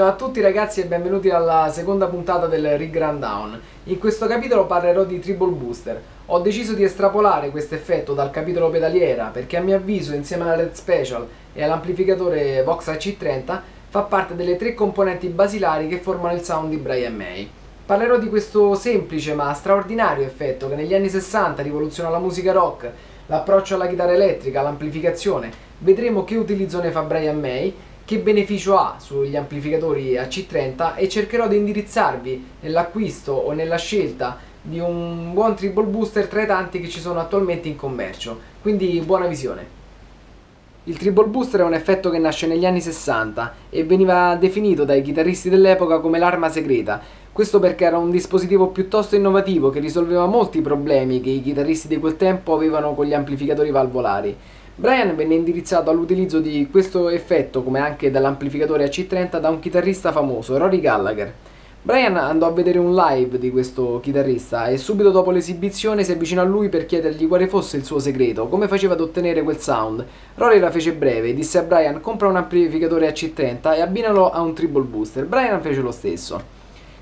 Ciao a tutti ragazzi e benvenuti alla seconda puntata del Rig Rundown. In questo capitolo parlerò di Treble Booster. Ho deciso di estrapolare questo effetto dal capitolo pedaliera perché a mio avviso insieme alla Red Special e all'amplificatore Vox AC30 fa parte delle tre componenti basilari che formano il sound di Brian May. Parlerò di questo semplice ma straordinario effetto che negli anni 60 rivoluzionò la musica rock, l'approccio alla chitarra elettrica, l'amplificazione. Vedremo che utilizzo ne fa Brian May, che beneficio ha sugli amplificatori AC30 e cercherò di indirizzarvi nell'acquisto o nella scelta di un buon Treble Booster tra i tanti che ci sono attualmente in commercio. Quindi buona visione! Il Treble Booster è un effetto che nasce negli anni 60 e veniva definito dai chitarristi dell'epoca come l'arma segreta. Questo perché era un dispositivo piuttosto innovativo che risolveva molti problemi che i chitarristi di quel tempo avevano con gli amplificatori valvolari. Brian venne indirizzato all'utilizzo di questo effetto, come anche dall'amplificatore AC30, da un chitarrista famoso, Rory Gallagher. Brian andò a vedere un live di questo chitarrista e subito dopo l'esibizione si avvicinò a lui per chiedergli quale fosse il suo segreto, come faceva ad ottenere quel sound. Rory la fece breve, disse a Brian: compra un amplificatore AC30 e abbinalo a un Treble Booster. Brian fece lo stesso.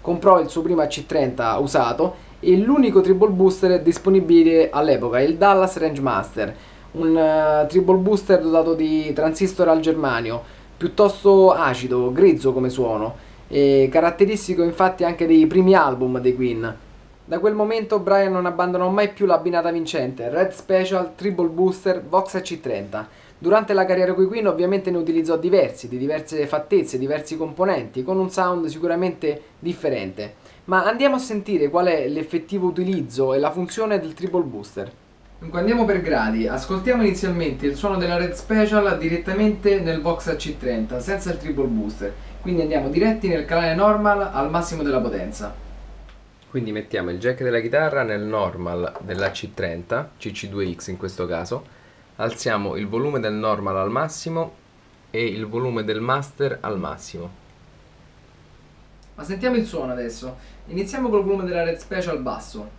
Comprò il suo primo AC30 usato e l'unico Treble Booster disponibile all'epoca, il Dallas Rangemaster, un Treble Booster dotato di transistor al germanio, piuttosto acido, grezzo come suono, e caratteristico infatti anche dei primi album dei Queen. Da quel momento Brian non abbandonò mai più l'abbinata vincente, Red Special, Treble Booster, Vox AC30. Durante la carriera coi Queen ovviamente ne utilizzò diversi, di diverse fattezze, diversi componenti, con un sound sicuramente differente. Ma andiamo a sentire qual è l'effettivo utilizzo e la funzione del Treble Booster. Dunque andiamo per gradi, ascoltiamo inizialmente il suono della Red Special direttamente nel Vox AC30, senza il Treble Booster, quindi andiamo diretti nel canale normal al massimo della potenza. Quindi mettiamo il jack della chitarra nel normal dell'AC30, CC2X in questo caso, alziamo il volume del normal al massimo e il volume del master al massimo. Ma sentiamo il suono adesso, iniziamo col volume della Red Special basso.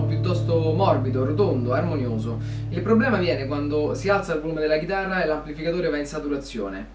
Piuttosto morbido, rotondo, armonioso. Il problema viene quando si alza il volume della chitarra e l'amplificatore va in saturazione.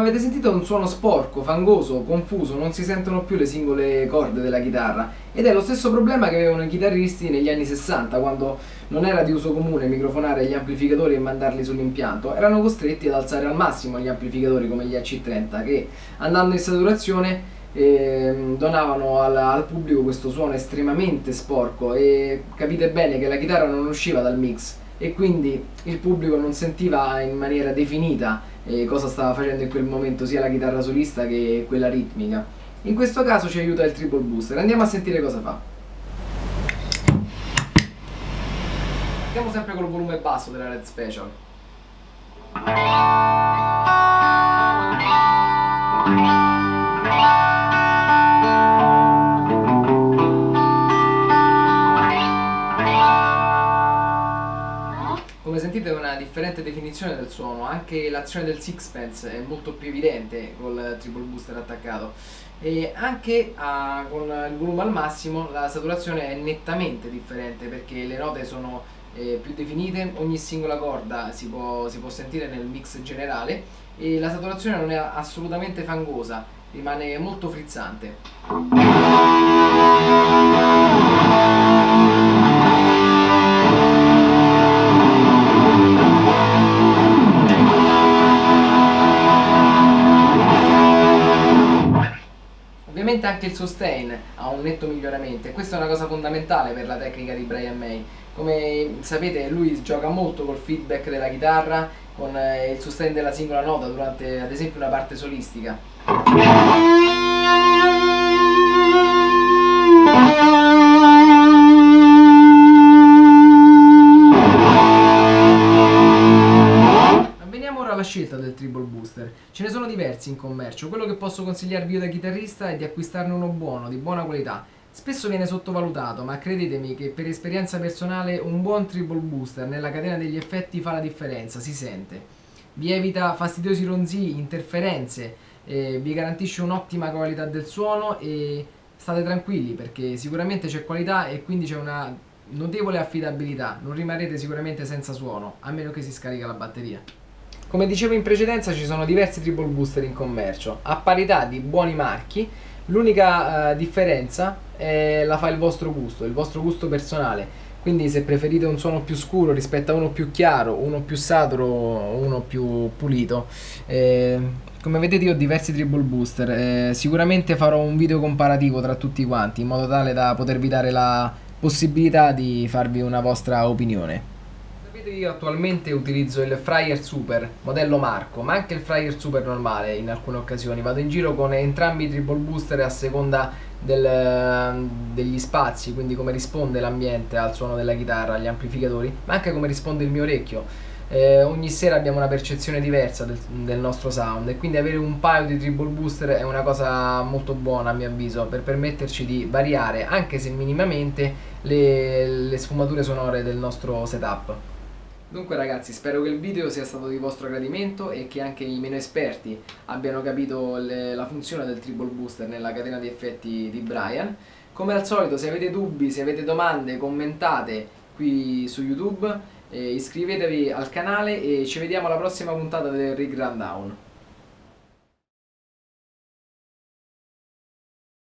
Avete sentito un suono sporco, fangoso, confuso, non si sentono più le singole corde della chitarra ed è lo stesso problema che avevano i chitarristi negli anni 60 quando non era di uso comune microfonare gli amplificatori e mandarli sull'impianto, erano costretti ad alzare al massimo gli amplificatori come gli AC30 che andando in saturazione donavano al pubblico questo suono estremamente sporco e capite bene che la chitarra non usciva dal mix e quindi il pubblico non sentiva in maniera definita cosa stava facendo in quel momento sia la chitarra solista che quella ritmica. In questo caso ci aiuta il Treble Booster, andiamo a sentire cosa fa. Partiamo sempre col volume basso della Red Special. Come sentite è una differente definizione del suono, anche l'azione del sixpence è molto più evidente col Treble Booster attaccato e anche con il volume al massimo la saturazione è nettamente differente perché le note sono più definite, ogni singola corda si può sentire nel mix generale e la saturazione non è assolutamente fangosa, rimane molto frizzante. Ovviamente anche il sustain ha un netto miglioramento e questa è una cosa fondamentale per la tecnica di Brian May. Come sapete lui gioca molto col feedback della chitarra, con il sustain della singola nota durante ad esempio una parte solistica. Veniamo ora alla scelta del Treble Booster. Ce ne sono diversi in commercio, quello che posso consigliarvi io da chitarrista è di acquistarne uno buono, di buona qualità. Spesso viene sottovalutato, ma credetemi che per esperienza personale un buon triple booster nella catena degli effetti fa la differenza, si sente. Vi evita fastidiosi ronzii, interferenze, vi garantisce un'ottima qualità del suono e state tranquilli perché sicuramente c'è qualità e quindi c'è una notevole affidabilità, non rimarrete sicuramente senza suono, a meno che si scarica la batteria. Come dicevo in precedenza ci sono diversi triple booster in commercio, a parità di buoni marchi. L'unica differenza la fa il vostro gusto personale. Quindi se preferite un suono più scuro rispetto a uno più chiaro, uno più saturo, uno più pulito, come vedete io ho diversi triple booster. Sicuramente farò un video comparativo tra tutti quanti in modo tale da potervi dare la possibilità di farvi una vostra opinione. Io attualmente utilizzo il Fryer Super modello Marco, ma anche il Fryer Super normale in alcune occasioni. Vado in giro con entrambi i triple booster a seconda degli spazi, quindi come risponde l'ambiente al suono della chitarra, agli amplificatori, ma anche come risponde il mio orecchio. Ogni sera abbiamo una percezione diversa del nostro sound e quindi avere un paio di triple booster è una cosa molto buona a mio avviso per permetterci di variare, anche se minimamente, le sfumature sonore del nostro setup. Dunque ragazzi, spero che il video sia stato di vostro gradimento e che anche i meno esperti abbiano capito la funzione del triple booster nella catena di effetti di Brian. Come al solito, se avete dubbi, se avete domande, commentate qui su YouTube, iscrivetevi al canale e ci vediamo alla prossima puntata del Rig Rundown.